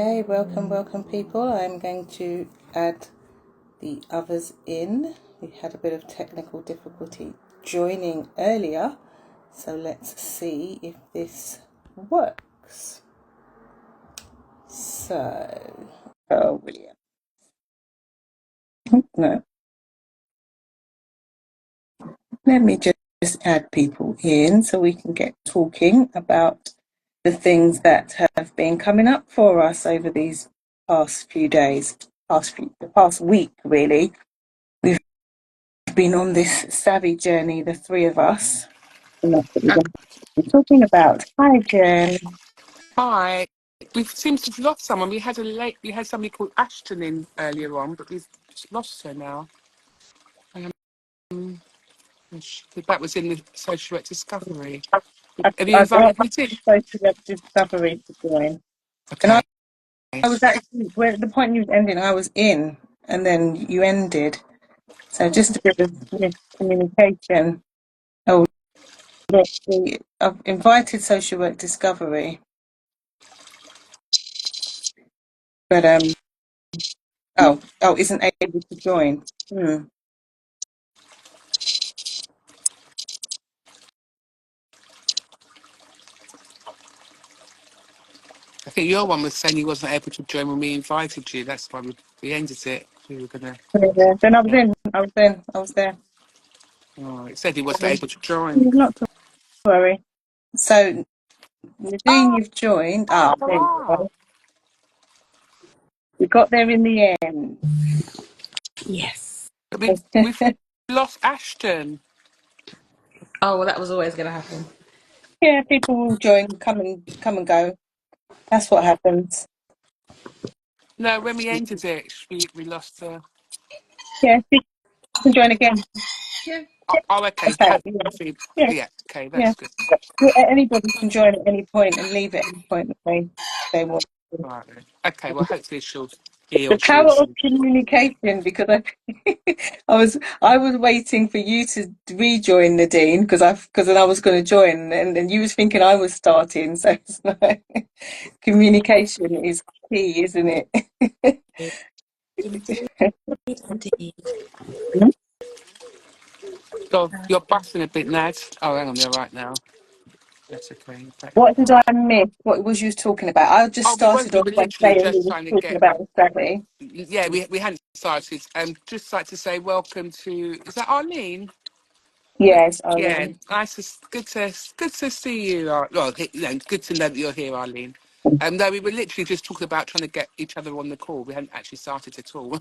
Okay, welcome people. I'm going to add the others in. We had a bit of technical difficulty joining earlier, so let's see if this works. So, William. No, let me just add people in so we can get talking about the things that have been coming up for us over these past few days, the past week really. We've been on this SAVI journey, the three of us. And that's what we're going to be talking about. Hi, Jen. Hi. We seem to have lost someone. We had somebody called Ashton in earlier on, but we've lost her now. That was in the social work discovery. Have you I got invited me to? social discovery to join. And Okay. I was actually, where the point you was ending, I was in, and then you ended. So just a bit of miscommunication. Oh, look, I've invited social work discovery, but isn't able to join. I think your one was saying you wasn't able to join when we invited you. That's why we ended it. We were gonna. Yeah, then I was there. Oh, it said he wasn't able to join. Not to worry. So, Nadine, you've joined. Ah, there you Ah, go. We got there in the end. Yes. but we've lost Ashton. Oh, well, that was always going to happen. Yeah, people will join, come and go. That's what happens. No, when we ended it, we lost her. Yeah, people can join again. Yeah. Oh, okay. That's that. Yeah, Yeah, okay, yeah. that's good. Yeah, anybody can join at any point and leave at any point that they want. Right. Okay, well, hopefully he The or she will power of see. communication, because I was waiting for you to rejoin, Nadine, because then I was going to join, and you was thinking I was starting. So it's like, communication is key, isn't it? Indeed. You're busting a bit, Nad. Oh, hang on, you're right now. That's okay. What did I miss? What was you talking about? I just Oh, started we off were by literally saying we just were trying to talking get. about the study. Yeah, we hadn't started. Just like to say welcome to. Is that Arlene? Yes, Yeah, Arlene. nice. Good to see you. Well, good to know that you're here, Arlene. No, we were literally just talking about trying to get each other on the call. We hadn't actually started at all.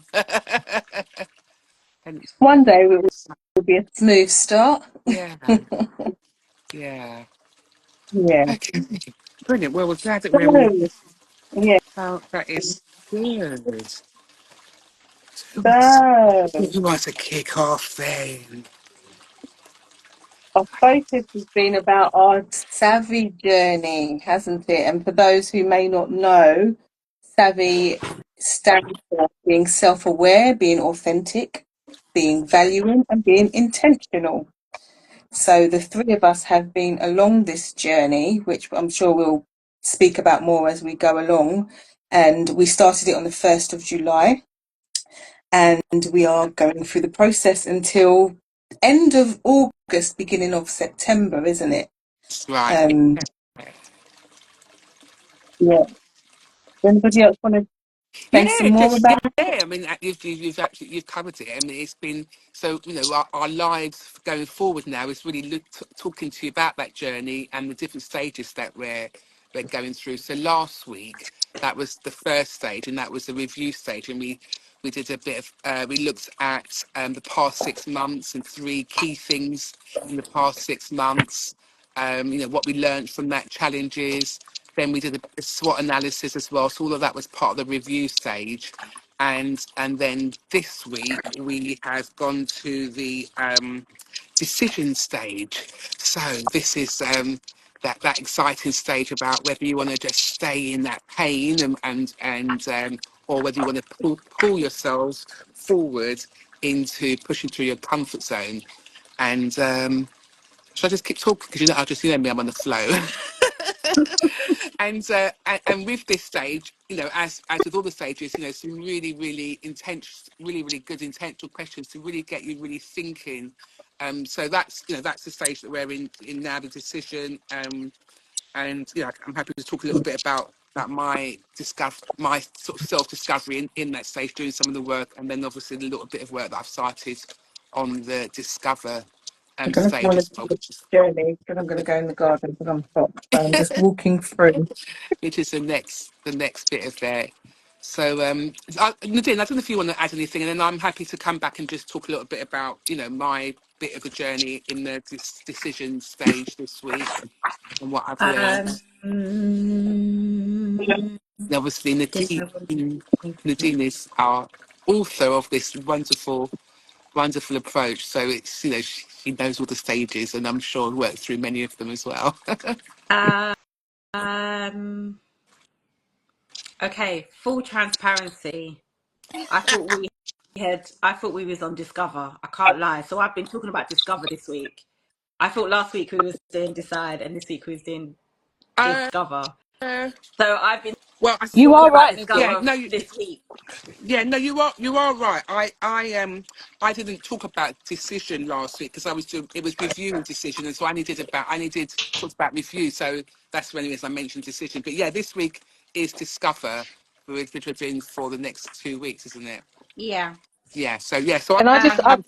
Hadn't- One day it will be a smooth start. yeah, yeah. Yeah. Okay, brilliant. Well, we're glad that we're all. So, yeah. Oh, that is good. So, Who wants to kick off then? our focus has been about our SAVI journey, hasn't it? And for those who may not know, SAVI stands for being self-aware, being authentic, being valuing, and being intentional. So the three of us have been along this journey, which I'm sure we'll speak about more as we go along. And we started it on the 1st of July, and we are going through the process until end of August, beginning of September, isn't it? Right. Yeah. Anybody else want to say some Yeah, more just about it? yeah. I mean, you've covered it. I mean, it's been so our lives going forward now is really talking to you about that journey and the different stages that we're going through. So last week that was the first stage, and that was the review stage, and we did a bit of we looked at the past 6 months and three key things in the past 6 months. What we learned from that challenges. Then we did a SWOT analysis as well. So all of that was part of the review stage. And then this week we have gone to the decision stage. So this is that exciting stage about whether you want to just stay in that pain and or whether you want to pull yourselves forward into pushing through your comfort zone. And should I just keep talking? Because I'll just me, I'm on the flow. And with this stage, as with all the stages, some really, really intense, really, really good intentional questions to really get you really thinking. So that's the stage that we're in now, the decision. And I'm happy to talk a little bit about my sort of self-discovery in that stage, doing some of the work, and then obviously the little bit of work that I've started on the discover I don't know if you stage want as to well, do the journey, because I'm going to go in the garden because I'm hot. So I'm just walking through. which is the next bit of there. So, Nadine, I don't know if you want to add anything, and then I'm happy to come back and just talk a little bit about, my bit of a journey in the decision stage this week and what I've learned. Um, And obviously, yes, I will. Thank you. Nadine is our author of this wonderful, wonderful approach. So it's, she knows all the stages, and I'm sure worked through many of them as well. Um, okay, full transparency. I thought we was on Discover. I can't lie. So I've been talking about Discover this week. I thought last week we was doing Decide and this week we was doing uh, Discover. uh, So I've been well, You talking are about right, yeah, Nadine. Discover no, this week. yeah, no, you are right. I didn't talk about decision last week because it was review and decision, and so I needed talk about review. So that's when it is I mentioned decision. But yeah, this week is discover, which we're doing for the next 2 weeks, isn't it? Yeah. Yeah. So yeah, so And I'm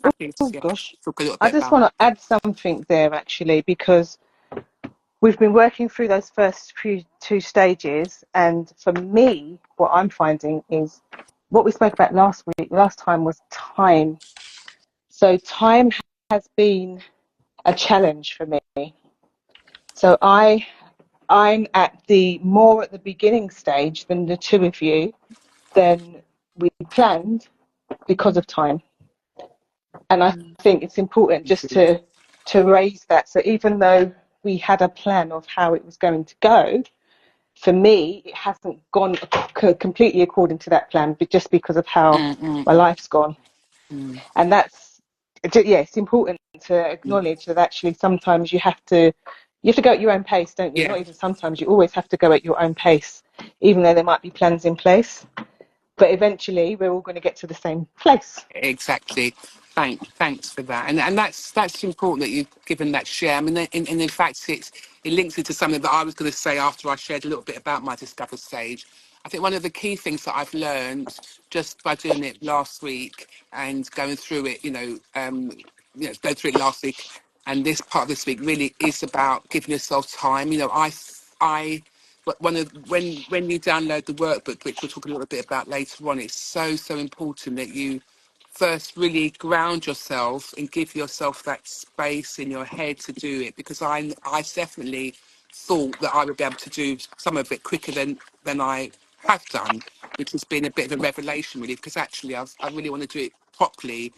happy to gosh, talk a little I bit just about want that. to add something there actually, because we've been working through those first two stages. And for me, what I'm finding is what we spoke about last time was time. So time has been a challenge for me. So I'm at the beginning stage than the two of you than we planned because of time. And I think it's important just to raise that. So even though we had a plan of how it was going to go, for me, it hasn't gone completely according to that plan, but just because of how Mm, mm, my life's gone. mm, And it's important to mm. acknowledge that actually sometimes you have to go at your own pace, don't you? Yeah. Not even sometimes, you always have to go at your own pace, even though there might be plans in place. But eventually, we're all going to get to the same place. Exactly. Thanks for that, and that's important that you've given that share. I mean, and in fact, it links into something that I was going to say after I shared a little bit about my discover stage. I think one of the key things that I've learned just by doing it last week and going through it, go through it last week and this part of this week really is about giving yourself time. But when you download the workbook, which we'll talk a little bit about later on, it's so important that you first really ground yourself and give yourself that space in your head to do it, because I definitely thought that I would be able to do some of it quicker than I have done, which has been a bit of a revelation really, because actually I really want to do it properly.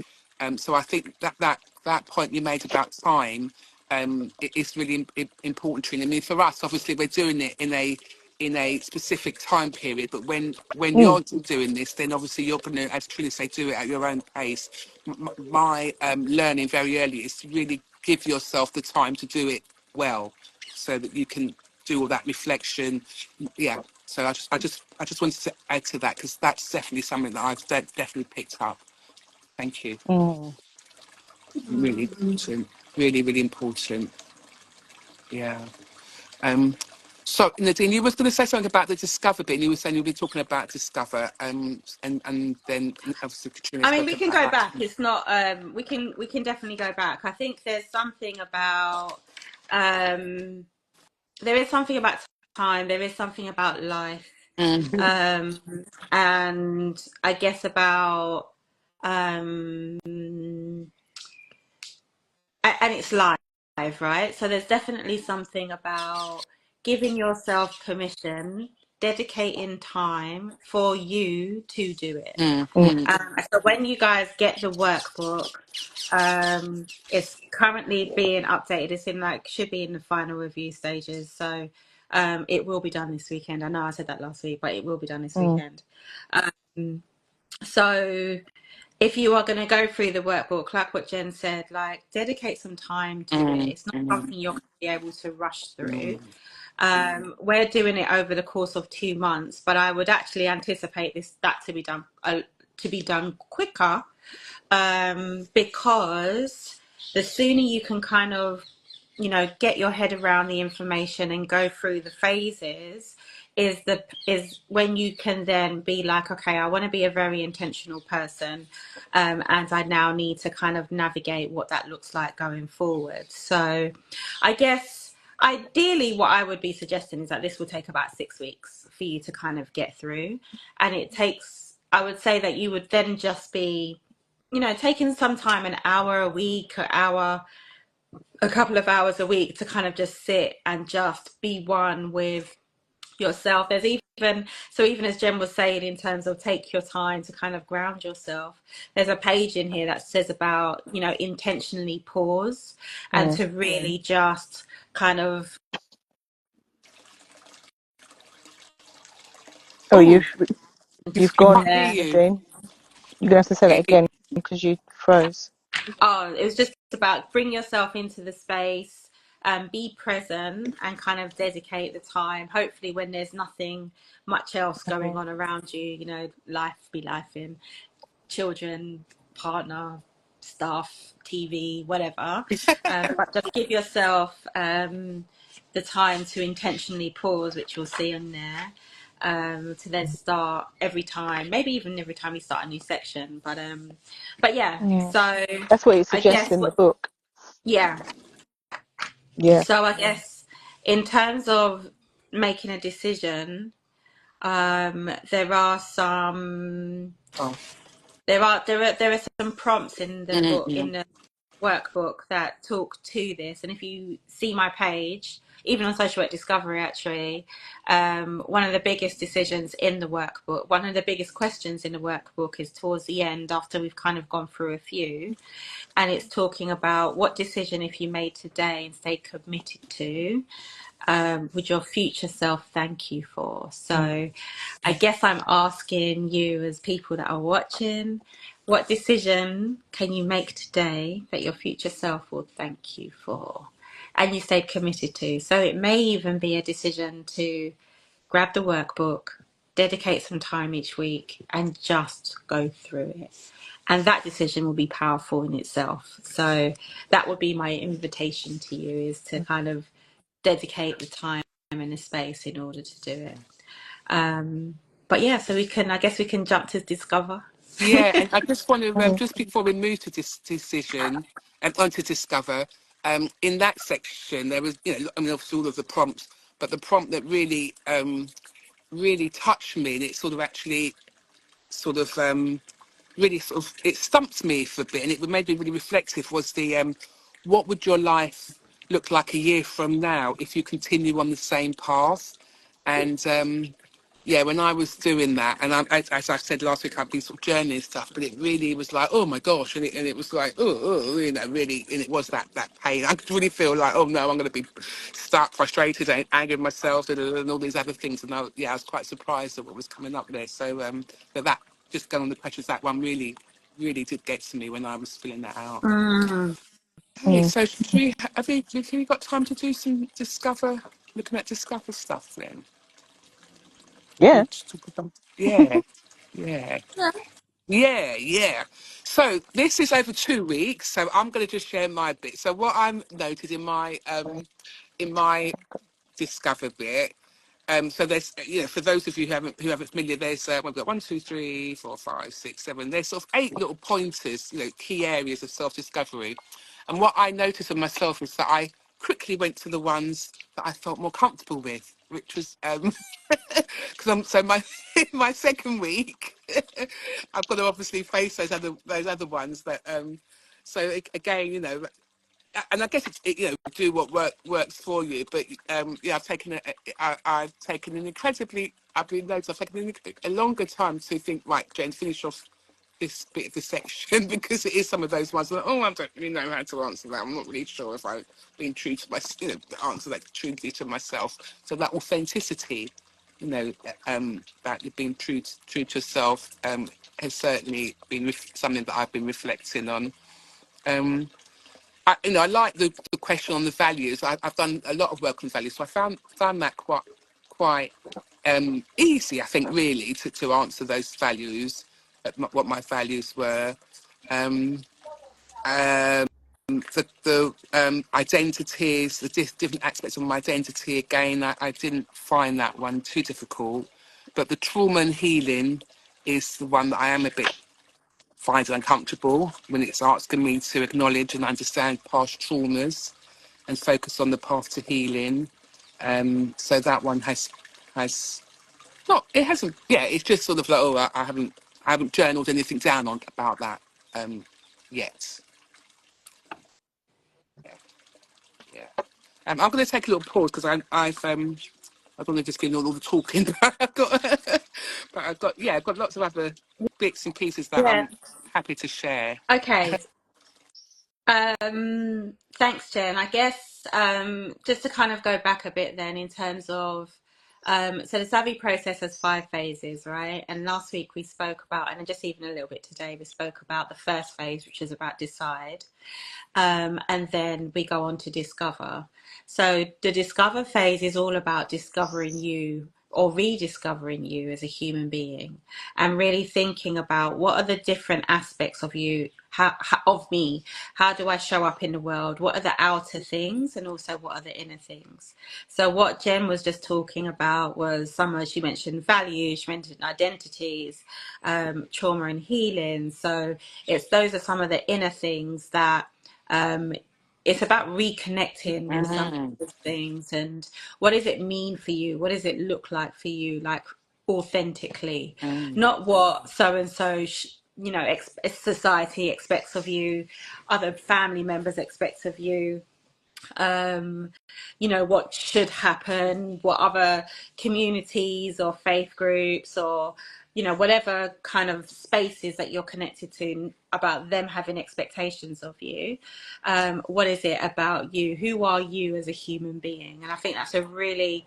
So I think that point you made about time, it is really important, Trina. I mean, for us, obviously, we're doing it in a specific time period, but when Mm, you're doing this, then obviously you're going to, as Trina say, do it at your own pace. My learning very early is to really give yourself the time to do it well, so that you can do all that reflection. Yeah. So I just wanted to add to that, because that's definitely something that I've definitely picked up. Thank you. mm. Really important. Really, really important. Yeah. Um, so Nadine, you was going to say something about the Discover bit, and you were saying you'll be talking about Discover, and then obviously Katrina I mean, spoke we can about go that. back. It's not. We can definitely go back. I think there's something about. Um, there is something about time. There is something about life. Mm, Um, and I guess about. And it's live, right? So there's definitely something about giving yourself permission, dedicating time for you to do it. mm, mm, So when you guys get the workbook, it's currently being updated. It's should be in the final review stages. So it will be done this weekend. I know I said that last week, but it will be done this Mm, weekend. So if you are going to go through the workbook, like what Jen said, dedicate some time to it. mm, It's not mm, something you're going to be able to rush through. We're doing it over the course of 2 months, but I would actually anticipate that to be done quicker, because the sooner you can kind of, get your head around the information and go through the phases, is when you can then be like, okay, I want to be a very intentional person, and I now need to kind of navigate what that looks like going forward. So I guess ideally what I would be suggesting is that this will take about 6 weeks for you to kind of get through, and I would say that you would then just be, taking some time, an hour a week, a couple of hours a week, to kind of just sit and just be one with yourself. Even as Jen was saying, in terms of take your time to kind of ground yourself, there's a page in here that says about, intentionally pause, and to really just kind of, Oh, Oh, you've we gone, can't hear yeah. you. Nadine. You're gonna have to say that It, again because you froze. Oh, it was just about bring yourself into the space, be present, and kind of dedicate the time. Hopefully, when there's nothing much else going on around you, life be life in, children, partner, staff, TV, whatever. But just give yourself the time to intentionally pause, which you'll see on there. To then start every time, maybe even every time you start a new section. But yeah, so That's what it I suggests guess in the book. yeah. Yeah. So I guess in terms of making a decision, there are some oh. there are some prompts in the book, Mm-mm. in the workbook, that talk to this. And if you see my page, even on Social Work Discovery, actually, one of the biggest decisions in the workbook, one of the biggest questions in the workbook, is towards the end, after we've kind of gone through a few, and it's talking about what decision, if you made today and stayed committed to, would your future self thank you for? So I guess I'm asking you, as people that are watching, what decision can you make today that your future self will thank you for? And you stayed committed to. So it may even be a decision to grab the workbook, dedicate some time each week, and just go through it. And that decision will be powerful in itself. So that would be my invitation to you, is to kind of dedicate the time and the space in order to do it. But yeah, so I guess we can jump to discover. Yeah, and I just want to, just before we move to this decision and on to discover, in that section, there was, I mean, obviously all of the prompts, but the prompt that really, really touched me, and it sort of actually sort of really sort of it stumped me for a bit, and it made me really reflective, was the what would your life look like a year from now if you continue on the same path? And yeah, when I was doing that, and as I said last week, I've been sort of journaling and stuff, but it really was like, oh my gosh, and it was like, really, and it was that pain. I could really feel like, oh no, I'm going to be stuck, frustrated, and angry with myself, and all these other things. And I was quite surprised at what was coming up there. So that just going on the pressures, that one really did get to me when I was filling that out. Mm. Hey, so have we got time to do some looking at discover stuff then? Yeah. Yeah, yeah, yeah. So this is over 2 weeks. So I'm going to just share my bit. So what I'm noted in my discover bit. So there's, for those of you who haven't familiar, there's we've got 1, 2, 3, 4, 5, 6, 7. There's sort of 8 little pointers, key areas of self-discovery. And what I noticed of myself is that I quickly went to the ones that I felt more comfortable with, which was because I'm so my my second week, I've got to obviously face those other ones that so again, and I guess do what works for you. But yeah, I've taken an incredibly, I've been noticed, I've taken a longer time to think. Right, Jen, finish off this bit of the section because it is some of those ones that, I don't really know how to answer that. I'm not really sure if I've been true to my, answer that truly to myself. So that authenticity, that you've been true to yourself, has certainly been something that I've been reflecting on. Um, I like the question on the values. I've done a lot of work on values, so I found that quite easy. I think really to answer those values, what my values were. Um, um, the identities, the different aspects of my identity. Again, I didn't find that one too difficult, but the trauma and healing is the one that I am a bit finding uncomfortable when it's asking me to acknowledge and understand past traumas and focus on the path to healing. So that one has not, it hasn't, yeah, it's just sort of like, oh, I haven't journaled anything down on about that yet. Yeah, yeah. I'm going to take a little pause because I don't want to just get all the talking, but I've got lots of other bits and pieces that Yeah. I'm happy to share. Okay. Thanks, Jen. I guess just to kind of go back a bit then in terms of so the SAVI process has 5 phases, right? And last week we spoke about, and just even a little bit today, we spoke about the first phase, which is about decide. And then we go on to discover. So the discover phase is all about discovering you or rediscovering you as a human being and really thinking about what are the different aspects of you, of me, how do I show up in the world, what are the outer things and also what are the inner things. So what Jen was just talking about was she mentioned values, she mentioned identities, trauma and healing. So those are some of the inner things that um, it's about reconnecting with some of Mm, those things and what does it mean for you? What does it look like for you? Like authentically, mm, not what so and so, society expects of you, other family members expect of you, um, what should happen, what other communities or faith groups or, whatever kind of spaces that you're connected to about them having expectations of you. What is it about you? Who are you as a human being? And I think that's a really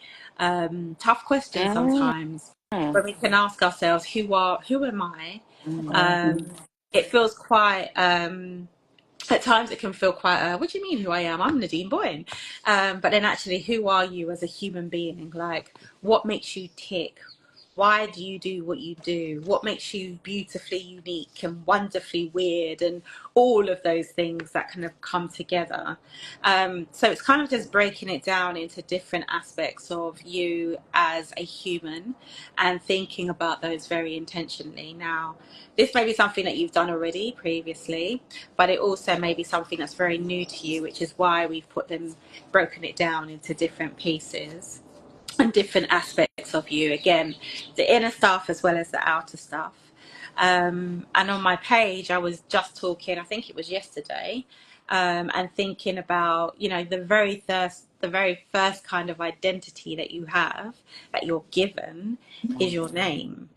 tough question mm, sometimes mm, when we can ask ourselves, who am I? mm, Um, it feels quite at times it can feel quite what do you mean who I am? I'm Nadine Boyne. But then actually, who are you as a human being? Like, what makes you tick? Why do you do what you do? What makes you beautifully unique and wonderfully weird and all of those things that kind of come together? So it's kind of just breaking it down into different aspects of you as a human and thinking about those very intentionally. Now, this may be something that you've done already previously, but it also may be something that's very new to you, which is why we've broken it down into different pieces and different aspects of you. Again, the inner stuff as well as the outer stuff. And on my page, I was just talking, I think it was yesterday, and thinking about, the very first kind of identity that you have, that you're given, is your name.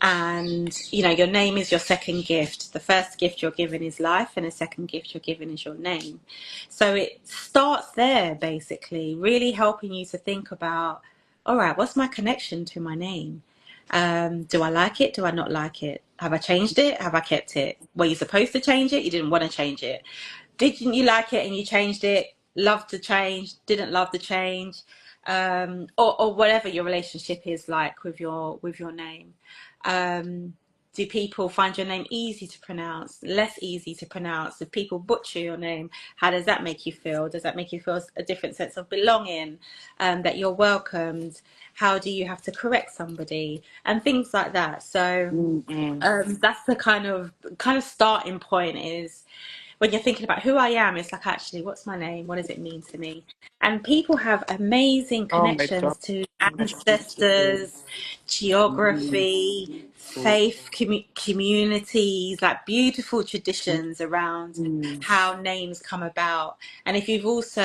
And, your name is your second gift. The first gift you're given is life, and the second gift you're given is your name. So it starts there, basically, really helping you to think about, all right, what's my connection to my name? Do I like it? Do I not like it? Have I changed it? Have I kept it? Were you supposed to change it? You didn't want to change it. Didn't you like it and you changed it? Loved to change? Didn't love the change? Or whatever your relationship is like with your name. Um, do people find your name easy to pronounce, less easy to pronounce? If people butcher your name, how does that make you feel? Does that make you feel a different sense of belonging, that you're welcomed? How do you have to correct somebody? And things like that. So mm, that's the kind of starting point is when you're thinking about who I am, it's like, actually, what's my name? What does it mean to me? And people have amazing oh my God. connections to ancestors, Mm, geography, faith communities, like beautiful traditions around mm, how names come about. And if you've also,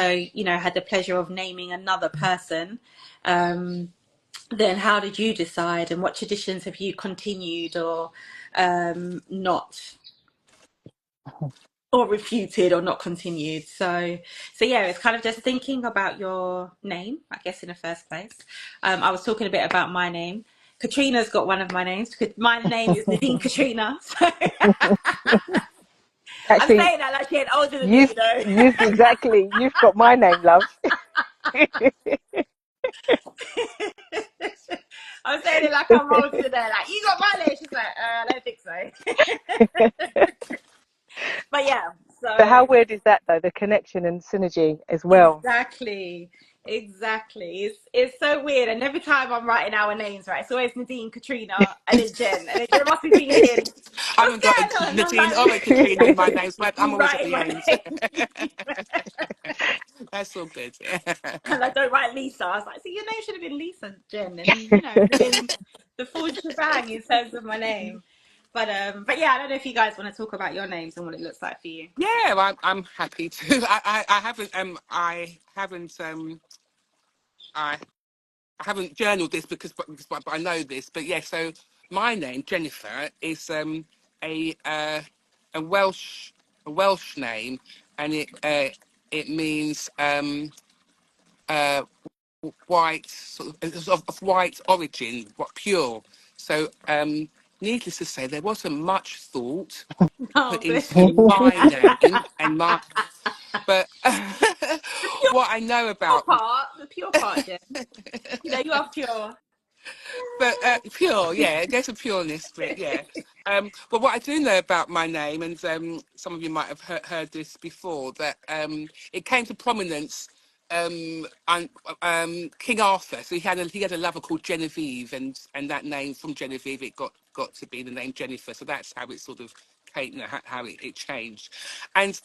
had the pleasure of naming another person, then how did you decide and what traditions have you continued or not, or refuted or not continued? So yeah, it's kind of just thinking about your name, I guess, in the first place. I was talking a bit about my name. Katrina's got one of my names. My name is Nadine Katrina. So I'm Actually, saying that like she ain't older than me, you've you know. you've got my name, love. I'm saying it like I'm older than her. Like, you got my name. She's like, I don't think so. But yeah, But so how weird is that though? The connection and synergy as well. exactly. Exactly. It's so weird. And every time I'm writing our names, right, it's always Nadine, Katrina, and then Jen. And then Jen must be thinking, I what's haven't got a going on? And I'm Nadine like, or a Katrina in my name, so I'm you always at writing the my end. name. That's all good. And I don't write Lisa. I was like, see, your name should have been Lisa, Jen. And, you know, it would have been the full shebang in terms of my name. But yeah, I don't know if you guys want to talk about your names and what it looks like for you. Yeah, I'm happy to. I I haven't journaled this but I know this. But yeah, so my name Jennifer is a uh, a Welsh a Welsh name, and it means uh, white, of white origin, what pure. So needless to say, there wasn't much thought Oh, put bless into you. my name and my, but The pure what I know about, part, Jen. You know, you are pure. but pure, yeah, there's a pureness to it, yeah. But what I do know about my name, and some of you might have heard this before, that it came to prominence and King Arthur. So he had a lover called Genevieve, and that name from Genevieve it got to be the name Jennifer. So that's how it sort of came, how it changed, and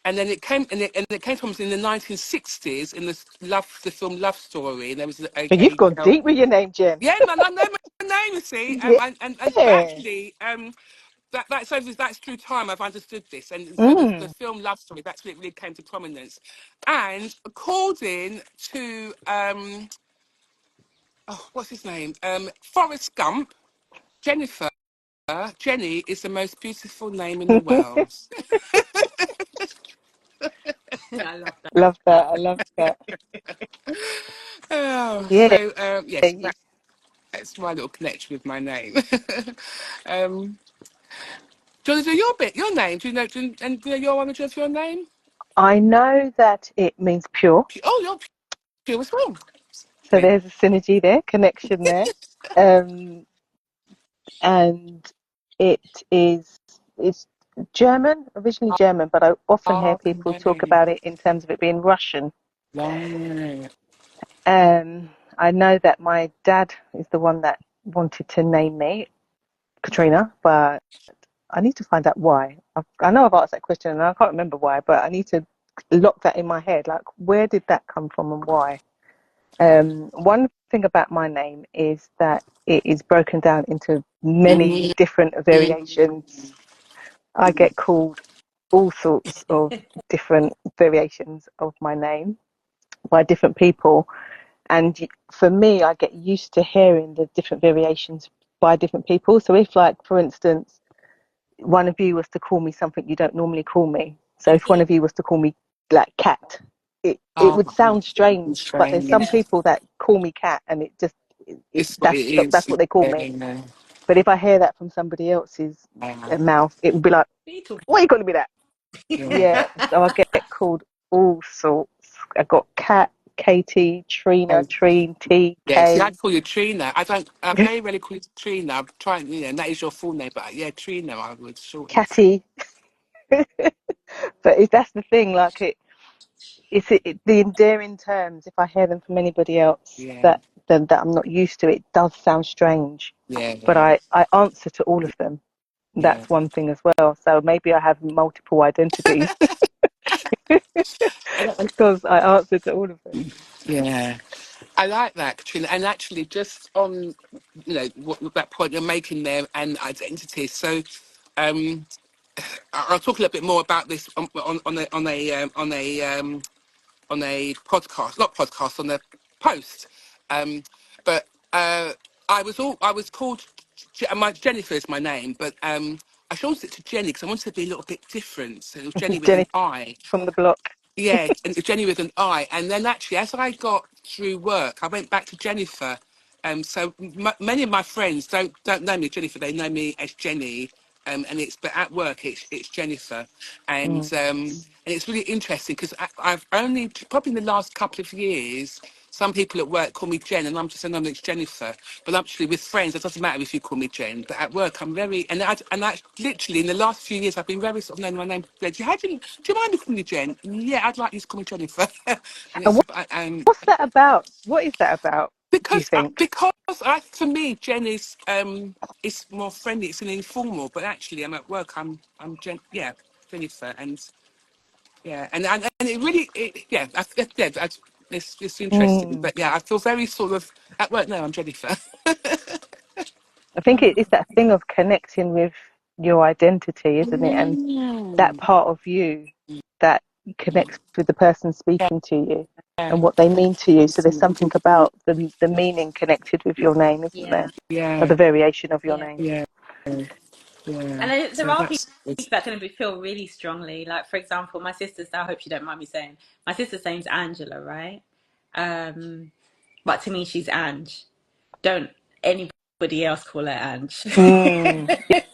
then it came from us in the 1960s in the film Love Story, and there was But you've a gone girl. deep with your name, Jen. Yeah, man, I know my name. You see, and Yeah. actually, that's through time I've understood this, and so the Mm. film Love Story, that's when it really came to prominence, and according to oh, what's his name, Forrest Gump, Jennifer. Jenny is the most beautiful name in the world. I love that. Love that. I love that. Oh, Yeah. so yes, that's my little connection with my name. um, Do you want to do your bit, your name? Do you know? And do you know your one of your name? I know that it means pure. Oh, you're pure as well. So there's a synergy there, connection there. Um, and it is it's German, originally German, but I often hear Oh, people talk name. about it in terms of it being Russian. Right. I know that my dad is the one that wanted to name me Katrina, but I need to find out why. I know I've asked that question and I can't remember why, but I need to lock that in my head. Like, where did that come from and why? One thing about my name is that it is broken down into many Mm, different variations. I get called all sorts of different variations of my name by different people. And for me, I get used to hearing the different variations by different people. So if, like, for instance, one of you was to call me something you don't normally call me. So if one of you was to call me like cat, it oh, would sound strange. But there's some strange. people that call me cat, and it just It's what it is. that's what they call me. Yeah, But if I hear that from somebody else's yeah, mouth, it would be like, What are you talking "Why are you calling me that?" yeah. Yeah. So I get called all sorts. I got Cat, Katie, Trina, Oh, Treen, T, yeah, see, I K, call you Trina. I very rarely call you Trina. I'm trying, and that is your full name, but yeah, Trina, I would shorten it to. Catty. But that's the thing. Like the endearing terms. If I hear them from anybody else Yeah, that I'm not used to, it does sound strange. yeah, But yeah, I answer to all of them. yeah. That's one thing as well. So maybe I have multiple identities And- because I answer to all of them. yeah. I like that, Katrina. And actually, just on that point you're making there and identity. So, um, I'll talk a little bit more about this on a podcast, not podcast, on a post. Um, but I was called Jennifer is my name, but I changed it to Jenny because I wanted to be a little bit different. So it was Jenny with an Jenny I. from the block. Yeah, and Jenny with an I. And then actually, as I got through work, I went back to Jennifer. So many of my friends don't know me as Jennifer; they know me as Jenny. but at work it's Jennifer, Mm. and it's really interesting because I've only probably in the last couple of years. Some people at work call me Jen, and I'm just saying, no, it's Jennifer. But actually, with friends, it doesn't matter if you call me Jen. But at work, I'm very, and I literally in the last few years, I've been very sort of knowing my name. Do you mind me calling you Jen? Yeah, I'd like you to call me Jennifer. and And it's what's that about? What is that about, do you because think? for me, Jen is more friendly. It's an informal, but actually, I'm at work. I'm Jen. Yeah, Jennifer, and yeah, and it really, yeah, it's interesting. Mm. But yeah, I feel very sort of at work. No, I'm Jennifer. I think it's that thing of connecting with your identity, isn't it? And that Mm. part of you that connects with the person speaking to you Yeah, and what they mean to you. So there's something about the meaning connected with your name, isn't Yeah, there? Or yeah, the variation of your yeah. name. yeah, yeah. And there So are people that's it's, that can feel really strongly. Like, for example, my sister's, I hope you don't mind me saying, my sister's name's Angela, right? But to me, she's Ange. Don't anybody else call her Ange. Mm.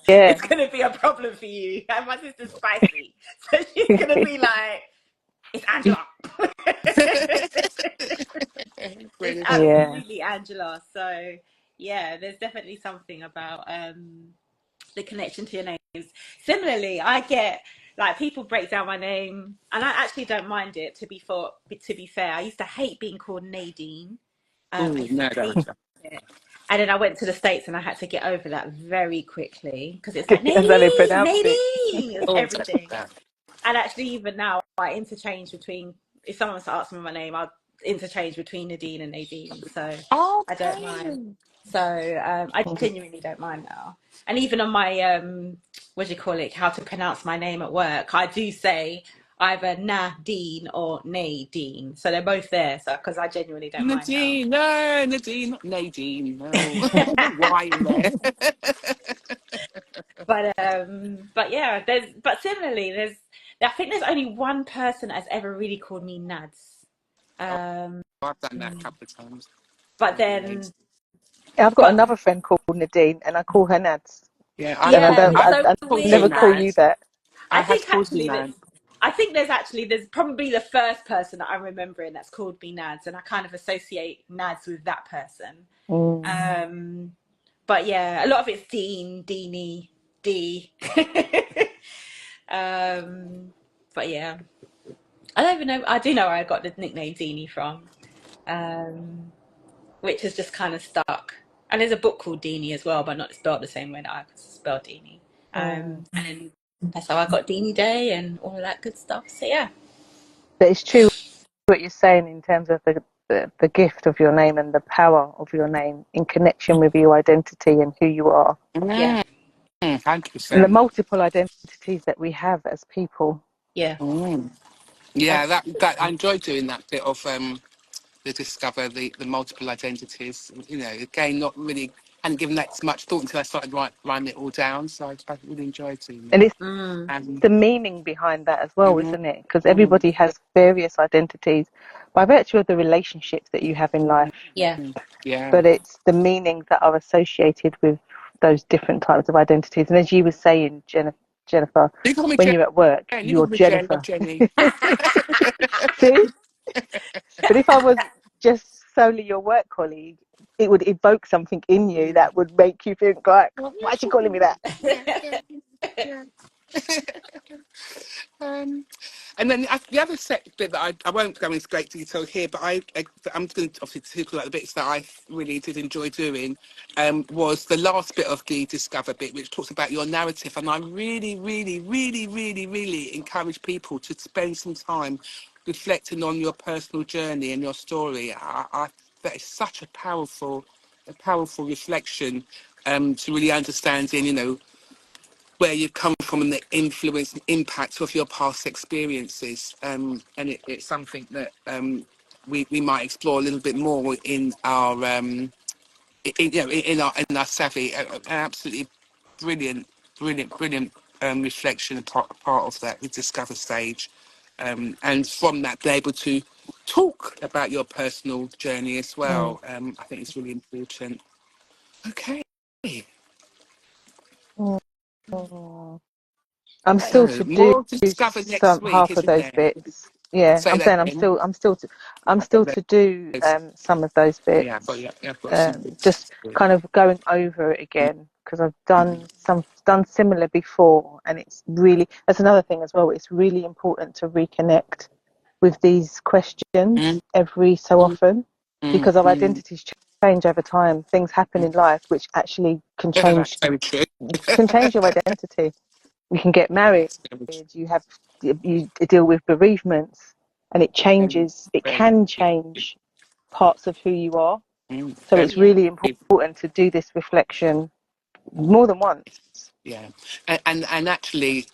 Yeah. It's going to be a problem for you. And my sister's spicy. So she's going to be like, it's Angela. It's brilliant. Yeah. absolutely Angela. So, yeah, there's definitely something about the connection to your names. Similarly, I get like people break down my name, and I actually don't mind it. To be fair, I used to hate being called Nadine. Oh I used to no, hate don't. it, and then I went to the States, and I had to get over that very quickly because it's like That's how they Nadine, pronounce it. Nadine, it's Oh, don't everything. that. And actually, even now, I interchange between if someone asks me my name, I'll interchange between Nadine and Nadine. So I don't mind. Okay. So I genuinely don't mind now. And even on my what do you call it? How to pronounce my name at work? I do say either Nadine or Nadine. So they're both there. So because I genuinely don't mind now. Nadine, no, Nadine, not Nadine, no. Why in there? But yeah, but similarly I think there's only one person that has ever really called me Nads. Oh, Um, I've done that a couple of times. but Called me Nate. then I've got but another friend called Nadine and I call her Nads. Yeah, And I yeah, don't, it's I've I, so I called you never weird call that. Nad. you that. I I have think called you actually that Nad. I think there's probably the first person that I'm remembering that's called me Nads, and I kind of associate Nads with that person. Mm. Um, but yeah, a lot of it's Dean, Deanie, D. um, but yeah, I don't even know. I do know where I got the nickname Deanie from, um, which has just kind of stuck. And there's a book called Deanie as well, but not spelled the same way that I spelled Deanie. Mm. And then that's how I got Deanie Day and all of that good stuff. So yeah. But it's true what you're saying in terms of the gift of your name and the power of your name in connection with your identity and who you are. Yeah, Mm, And the 100%. multiple identities that we have as people. yeah, Mm. Yeah, that's that I enjoy doing that bit of the discover the multiple identities. You know, again, not really hadn't given that much thought until I started writing it all down. So I really enjoyed doing And that. it's mm, And the meaning behind that as well, mm, isn't it? Because mm, everybody has various identities by virtue of the relationships that you have in life. yeah. yeah, But it's the meanings that are associated with those different types of identities. And as you were saying, Jennifer, you call me when Jen. you're at work, You call you're me Jen, not Jennifer. Jenny. See? But if I was just solely your work colleague, it would evoke something in you that would make you think, like, Well, why yeah, is she call calling me. me that? Yeah, yeah, yeah. Um, and then the other bit that I won't go into great detail here, but I'm going to obviously talk about the bits that I really did enjoy doing. Was the last bit of the Discover bit, which talks about your narrative, and I really, really, really, really, really encourage people to spend some time reflecting on your personal journey and your story. That is such a powerful reflection to really understanding, where you've come from and the influence and impact of your past experiences. And it's something that we might explore a little bit more in our in our savvy. An absolutely brilliant, brilliant reflection part of that, the discover stage. And from that, be able to talk about your personal journey as Mm. well. I think it's really important. Okay. Mm. Oh, I'm still So to do more to discover next some week, half of isn't those there? bits. Yeah, Say I'm that saying again. I'm still to do some of those Yeah, I've got, bits. yeah, I've got some Just bits. kind of going over it again because I've done similar before, and it's really, that's another thing as well. It's really important to reconnect with these questions Mm, every so mm, often mm, because our mm. identities change over time. Things happen in life which actually That's very true. can change your identity. You can get married, That's very true. you deal with bereavements, and Very, it very, can yeah, change parts of who you are. So very, it's Yeah, really important to do this reflection more than once. yeah. And actually,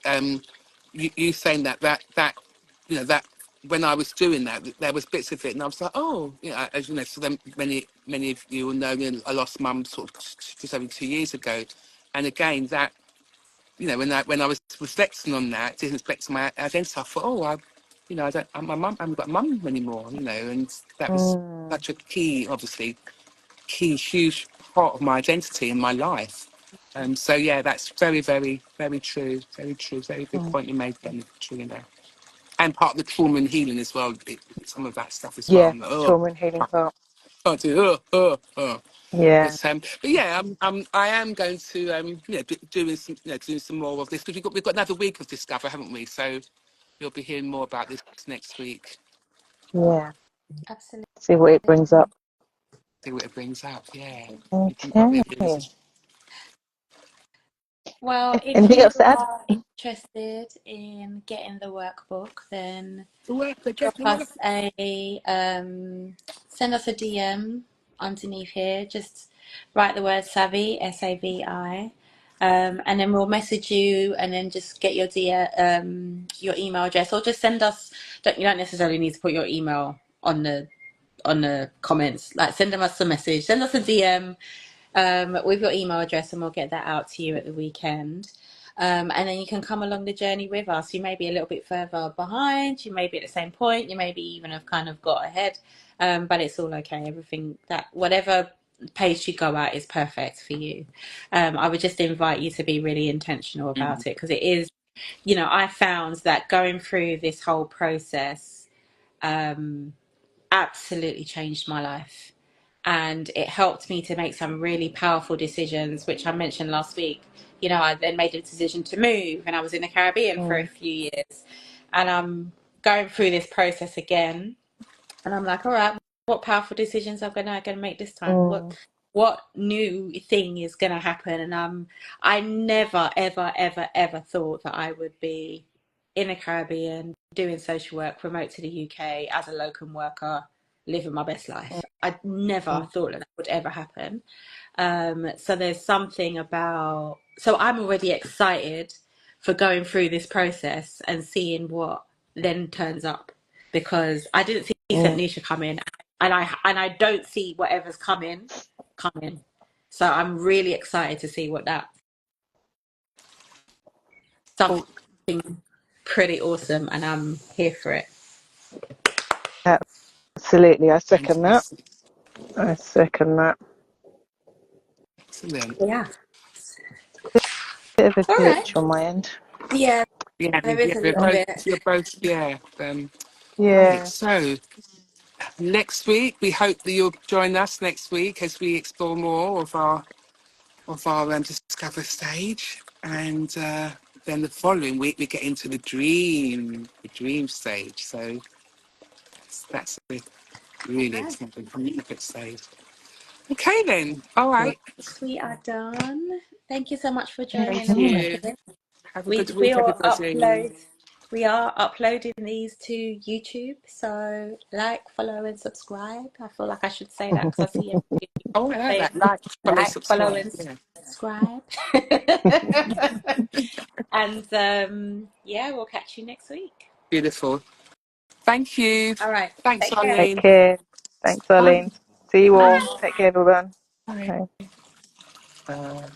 you saying that that when I was doing that, there was bits of it, and I was like, oh, as you know, so then many of you will know, I lost mum sort of just over 2 years ago, and again that when I was reflecting on that, didn't reflect on my identity, I thought, oh, I don't, my mum, I haven't got a mum anymore, and that was Mm, such a key, obviously, huge part of my identity in my life. So yeah, that's very, very, very true, very true, very good mm. point you made then, Trina. And part of the trauma and healing as well, some of that stuff as well. Yeah, I'm like, oh, trauma and healing part. can't do, Yeah, but yeah, I am going to doing some more of this because we've got another week of Discover, haven't we? So you'll be hearing more about this next week. yeah. absolutely. See what it brings up. See what it brings up. Yeah, it might be Okay. a bit. Well, if Anything you else to add? are interested in getting the workbook, then The work, the drop get the work. us send us a DM underneath here. Just write the word SAVI, SAVI, and then we'll message you, and then just get your email address, or just send us. You don't necessarily need to put your email on the comments. Like, send us a message, send us a DM with your email address, and we'll get that out to you at the weekend. And then you can come along the journey with us. You may be a little bit further behind, you may be at the same point, you maybe even have kind of got ahead, but it's all okay. Everything that whatever pace you go at is perfect for you. I would just invite you to be really intentional Mm, about it, because it is, I found that going through this whole process absolutely changed my life, and it helped me to make some really powerful decisions, which I mentioned last week. I then made a decision to move, and I was in the Caribbean for a Mm, few years, and I'm going through this process again, and I'm like, all right, what powerful decisions am I gonna make this time? What mm, what new thing is gonna happen? And I never, ever, ever, ever thought that I would be in the Caribbean doing social work, remote to the UK as a locum worker, living my best life. I never mm, thought that would ever happen. So there's something about, so I'm already excited for going through this process and seeing what then turns up, because I didn't see St. mm. Lucia coming, and I don't see whatever's coming. So I'm really excited to see what that something pretty awesome, and I'm here for it. Absolutely. I second that. fantastic. I second that. Excellent. Yeah. Bit of a All right. glitch on my end. Yeah, Yeah, there is a we're little both, bit. you're both, yeah. Right. Yeah. So next week, we hope that you'll join us next week as we explore more of our Discover stage, and then the following week we get into the dream stage. So that's a really Okay. exciting stage. Okay, then. All right. We are done. Thank you so much for joining Thank us. Okay. you. Have a We good we week, will everybody. upload. We are uploading these to YouTube, so like, follow, and subscribe. I feel like I should say that because I see everybody Oh, I like saying that. Like, follow, like, follow, subscribe. and Yeah, subscribe. And yeah, we'll catch you next week. beautiful. Thank you. All right. Thanks, Take care. Take Arlene. care. Thanks, Bye. Arlene. See you all. Bye. Take care, everyone. Bye. Bye. Uh,